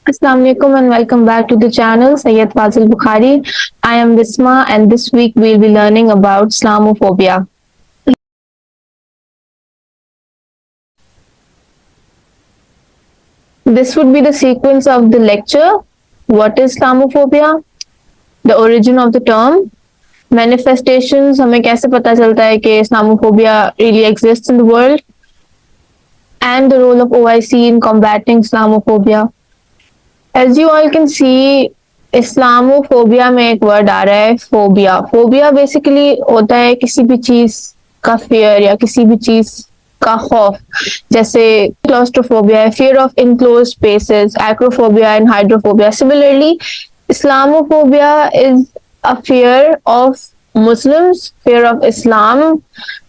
Assalamu alaikum and welcome back to the channel Sayyid Fazil Bukhari. I am Visma and this week we'll be learning about Islamophobia. This would be the sequence of the lecture. What is Islamophobia? The origin of the term. Manifestations, हमें कैसे पता चलता है कि Islamophobia really exists in the world? And the role of OIC in combating Islamophobia. As you all can see, Islamophobia में एक word आ रहा है फोबिया. फोबिया बेसिकली होता है किसी भी चीज का फियर या किसी भी चीज का खौफ. जैसे क्लॉस्ट्रोफोबिया है, fear of enclose spaces, acrophobia and hydrophobia. Similarly Islamophobia is a fear of Muslims, fear of Islam,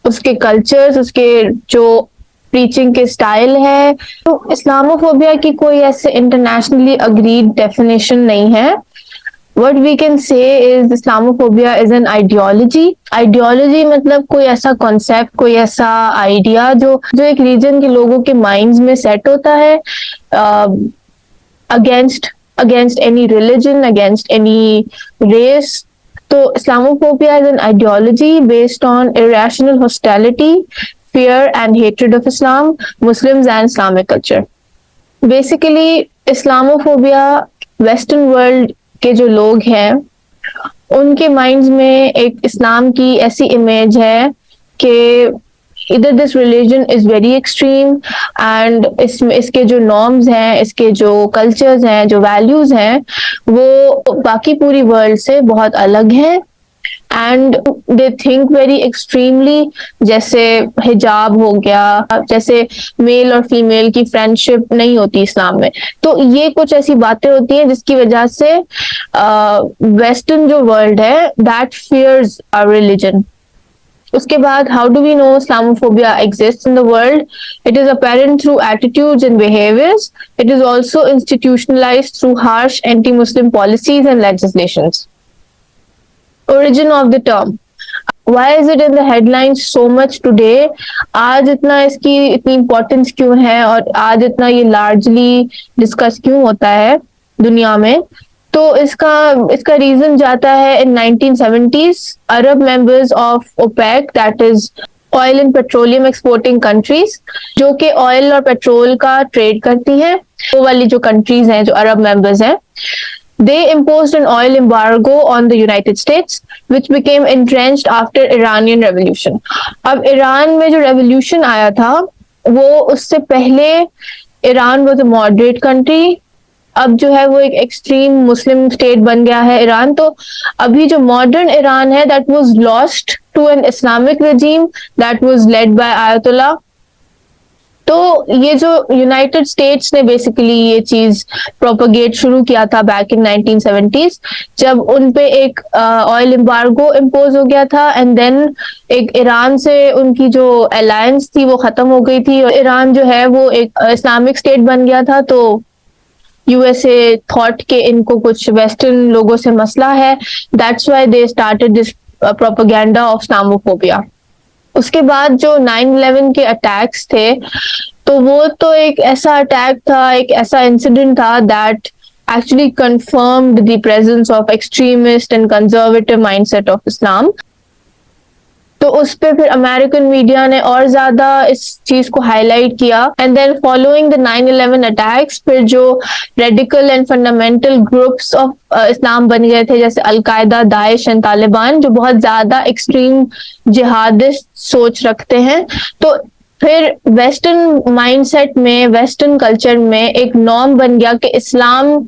उसके कल्चर्स, उसके जो प्रीचिंग के स्टाइल है. तो इस्लामोफोबिया की कोई ऐसे इंटरनेशनली अग्रीड डेफिनेशन नहीं है. What we can say is Islamophobia is an ideology. Ideology मतलब कोई ऐसा कॉन्सेप्ट, कोई ऐसा आइडिया जो एक रीजन के लोगों के माइंड्स में सेट होता है against any religion, against any race. तो Islamophobia is an ideology based on irrational hostility, fear and hatred of Islam, Muslims and Islamic culture. Basically, Islamophobia western world के जो लोग हैं उनके माइंड्स में एक इस्लाम की ऐसी इमेज है कि इधर this religion is very extreme and इसके जो नॉर्म्स हैं, इसके जो कल्चर्स हैं, जो वैल्यूज हैं, वो बाकी पूरी वर्ल्ड से बहुत अलग हैं. And they think very extremely. जैसे हिजाब हो गया, जैसे मेल और फीमेल की फ्रेंडशिप नहीं होती इस्लाम में. तो ये कुछ ऐसी बातें होती हैं जिसकी वजह से वेस्टर्न जो वर्ल्ड है दैट फियर्स आवर रिलीजन. उसके बाद how do we know Islamophobia exists in the world? It is apparent through attitudes and behaviors. It is also institutionalized through harsh anti-Muslim policies and legislations. Origin of the term. Why is it in the headlines so much today? आज इतना इसकी इतनी importance क्यों है और आज इतना ये लार्जली डिस्कस क्यों होता है दुनिया में? तो इसका रीजन जाता है in 1970s. Arab members of OPEC, that is oil and petroleum exporting countries, जो कि ऑयल और पेट्रोल का ट्रेड करती हैं, वो वाली जो कंट्रीज हैं जो अरब मेंबर्स हैं, they imposed an oil embargo on the United States, which became entrenched after Iranian revolution. अब ईरान में जो रेवोल्यूशन आया था वो उससे पहले Iran was a moderate country. अब जो है वो एक एक्सट्रीम मुस्लिम स्टेट बन गया है ईरान. तो अभी जो मॉडर्न ईरान है that was lost to an Islamic regime that was led by Ayatollah. तो ये जो यूनाइटेड स्टेट्स ने बेसिकली ये चीज प्रोपगेट शुरू किया था बैक इन 1970s, जब उन पे एक ऑयल एम्बार्गो इम्पोज हो गया था एंड देन एक ईरान से उनकी जो अलायंस थी वो खत्म हो गई थी और ईरान जो है वो एक इस्लामिक स्टेट बन गया था. तो यूएसए थॉट के इनको कुछ वेस्टर्न लोगों से मसला है, that's why they started this propaganda of Islamophobia. उसके बाद जो 9/11 के अटैक्स थे तो वो तो एक ऐसा अटैक था, एक ऐसा इंसिडेंट था that actually confirmed the presence of extremist and conservative mindset of Islam. तो उस पे फिर अमेरिकन मीडिया ने और ज्यादा इस चीज को हाईलाइट किया and then following the 9/11 attacks फिर जो radical and fundamental groups of Islam बन गए थे, जैसे अलकायदा, दाइश एंड तालिबान, जो बहुत ज्यादा एक्सट्रीम जिहादिस्ट सोच रखते हैं. तो फिर वेस्टर्न माइंडसेट में, वेस्टर्न कल्चर में एक नॉर्म बन गया कि इस्लाम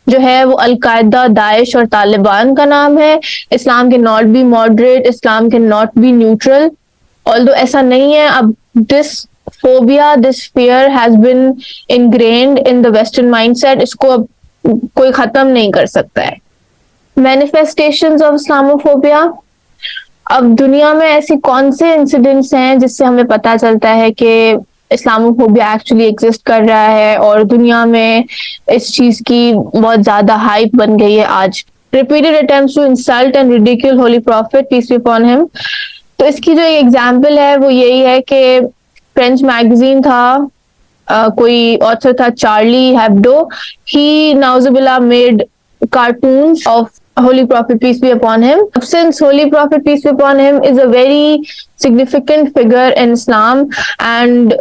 जो है वो अलकायदा, दाइश और तालिबान का नाम है. इस्लाम के नॉट बी मॉडरेट, इस्लाम के नॉट बी न्यूट्रल. ऑल्दो ऐसा नहीं है. अब this phobia, this fear has been ingrained in the western mindset. इसको अब कोई खत्म नहीं कर सकता है. Manifestations of Islamophobia. अब दुनिया में ऐसी कौन से इंसिडेंट्स हैं जिससे हमें पता चलता है कि इस्लामोफोबिया एक्चुअली एग्जिस्ट कर रहा है और दुनिया में इस चीज की बहुत ज्यादा हाइप बन गई है आज? Repeated attempts to insult and ridicule holy prophet peace be upon him. तो इसकी जो एग्जांपल है वो यही है कि फ्रेंच मैगजीन था कोई ऑथर था चार्ली हेब्डो, ही नाउजुबिल्लाह made cartoons of Holy Prophet peace be upon him. Since Holy Prophet peace be upon him is a very significant figure in Islam and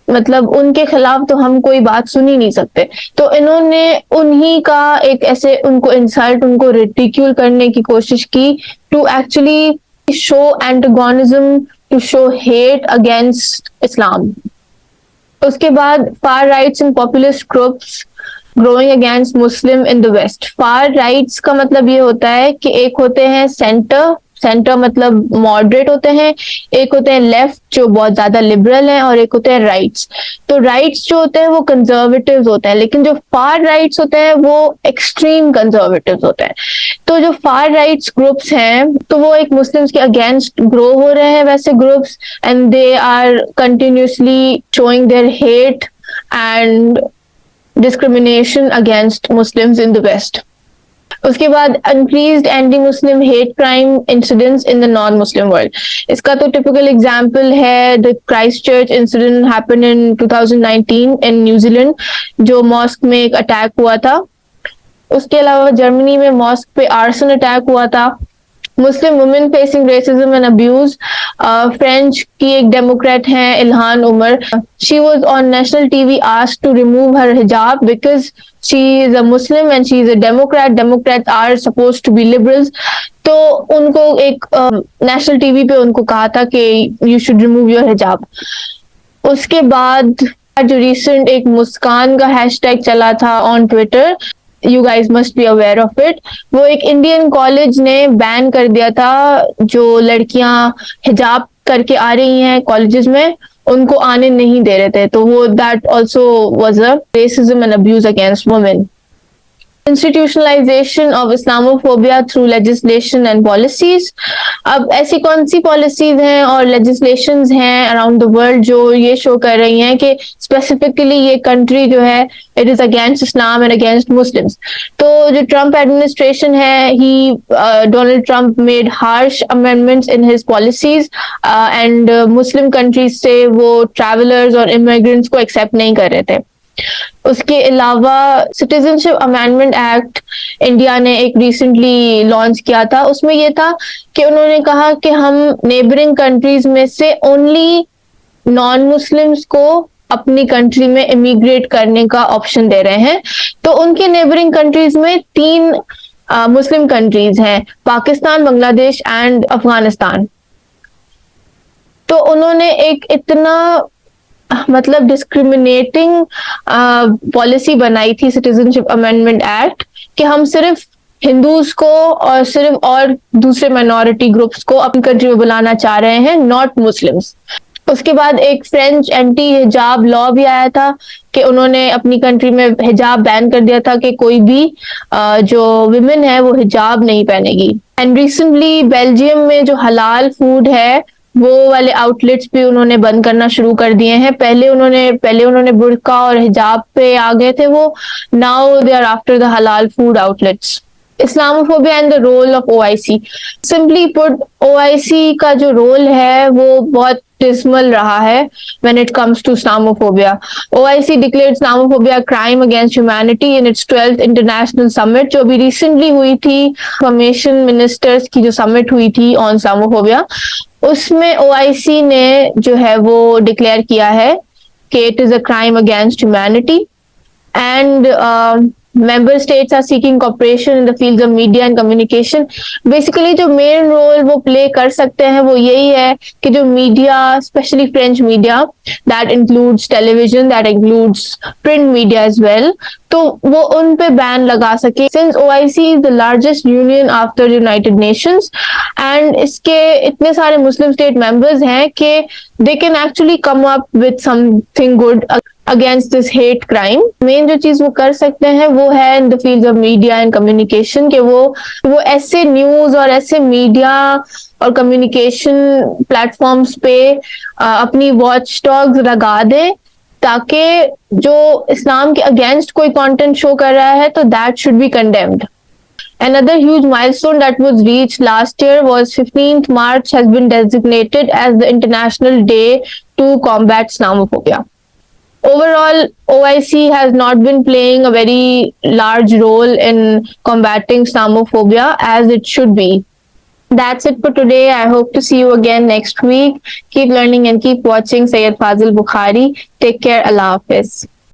मतलब उनके खिलाफ तो हम कोई बात सुन ही नहीं सकते, तो इन्होंने उन्हीं का एक ऐसे उनको इंसल्ट, उनको रिडिक्यूल करने की कोशिश की to actually show antagonism, to show hate against Islam. उसके बाद far rights and populist groups growing against Muslim in the west. Far rights का मतलब ये होता है कि एक होते हैं सेंटर, सेंटर मतलब मॉडरेट होते हैं, एक होते हैं लेफ्ट जो बहुत ज्यादा लिबरल हैं, और एक होते हैं राइट्स. तो राइट्स जो होते हैं वो कंजर्वेटिव्स होते हैं, लेकिन जो फार राइट्स होते हैं वो एक्सट्रीम कंजर्वेटिव्स होते हैं. तो जो फार राइट्स ग्रुप्स हैं तो वो एक मुस्लिम्स के अगेंस्ट ग्रो हो रहे हैं वैसे groups, and they are continuously showing their hate and discrimination against Muslims in the West. उसके बाद increased anti-Muslim hate crime incidents in the non-Muslim world. इसका तो typical example है the Christchurch incident happened in 2019 in New Zealand, जो mosque में एक attack हुआ था. उसके अलावा जर्मनी में mosque पे arson attack हुआ था. Muslim women facing racism and abuse. French की एक डेमोक्रेट हैं Ilhan Omar, she was on national TV asked to remove her hijab because she is a Muslim and she is a democrat. Democrat are supposed to be liberals. तो उनको एक national TV पे उनको कहा था कि you should remove your हिजाब. उसके बाद जो रिसेंट एक मुस्कान का हैशटैग चला था on Twitter, You guys must be aware of it. वो एक इंडियन कॉलेज ने बैन कर दिया था, जो लड़कियां हिजाब करके आ रही हैं कॉलेजेस में उनको आने नहीं दे रहे थे. तो वो that also was a racism and abuse against women. Institutionalization of Islamophobia through legislation and policies. अब ऐसी कौन सी पॉलिसीज हैं और legislations हैं अराउंड द वर्ल्ड जो ये शो कर रही हैं कि स्पेसिफिकली ये कंट्री जो है it is against Islam and against Muslims. तो जो ट्रम्प एडमिनिस्ट्रेशन है, he Donald Trump made harsh amendments in his policies and Muslim countries से वो ट्रैवलर्स और इमिग्रेंट्स को एक्सेप्ट नहीं कर रहे थे. उसके अलावा सिटीजनशिप अमेंडमेंट एक्ट इंडिया ने एक रिसेंटली लॉन्च किया था. उसमें यह था कि उन्होंने कहा कि हम नेबरिंग कंट्रीज में से ओनली नॉन मुस्लिम्स को अपनी कंट्री में इमिग्रेट करने का ऑप्शन दे रहे हैं. तो उनके नेबरिंग कंट्रीज में 3 मुस्लिम कंट्रीज हैं, पाकिस्तान, बांग्लादेश एंड अफगानिस्तान. तो उन्होंने एक इतना मतलब डिस्क्रिमिनेटिंग पॉलिसी बनाई थी सिटीजनशिप अमेंडमेंट एक्ट कि हम सिर्फ हिंदूज को और सिर्फ और दूसरे माइनॉरिटी ग्रुप्स को अपनी कंट्री में बुलाना चाह रहे हैं, नॉट मुस्लिम्स. उसके बाद एक फ्रेंच एंटी हिजाब लॉ भी आया था कि उन्होंने अपनी कंट्री में हिजाब बैन कर दिया था कि कोई भी जो विमेन है वो हिजाब नहीं पहनेगी. एंड रिसेंटली बेल्जियम में जो हलाल फूड है वो वाले आउटलेट्स भी उन्होंने बंद करना शुरू कर दिए हैं. पहले उन्होंने बुर्का और हिजाब पे आ गए थे वो, now they are after the halal food outlets. Islamophobia and the role of OIC. Simply put, OIC का जो रोल है वो बहुत dismal रहा है when it comes to Islamophobia. OIC declared Islamophobia a crime against humanity in its 12th international summit, जो भी recently हुई थी, Information Ministers की जो summit हुई थी on Islamophobia, उसमें OIC ने जो है वो डिक्लेयर किया है कि it is a crime against humanity and member states are seeking cooperation in the fields of media and communication. Basically जो मेन रोल वो प्ले कर सकते हैं वो यही है कि जो media, specially French media, that includes television, that includes print media as well, तो वो उन पे बैन लगा सके. Since OIC is the largest union after United Nations and इसके इतने सारे मुस्लिम स्टेट मेंबर्स हैं कि they can actually come up with something good against this hate crime. Main जो चीज वो कर सकते हैं वो है in the fields of media and communication, कि वो ऐसे न्यूज और ऐसे मीडिया और कम्युनिकेशन प्लेटफॉर्म्स पे अपनी वॉच डॉग्स लगा दे ताकि जो इस्लाम के अगेंस्ट कोई कंटेंट शो कर रहा है तो that should be condemned. Another huge milestone that was reached last year was 15th March has been designated as the International Day to Combat Islamophobia. overall, OIC has not been playing a very large role in combating Islamophobia as it should be. That's it for today. I hope to see you again next week. Keep learning and keep watching Sayyid Fazil Bukhari. Take care. Allah Hafiz.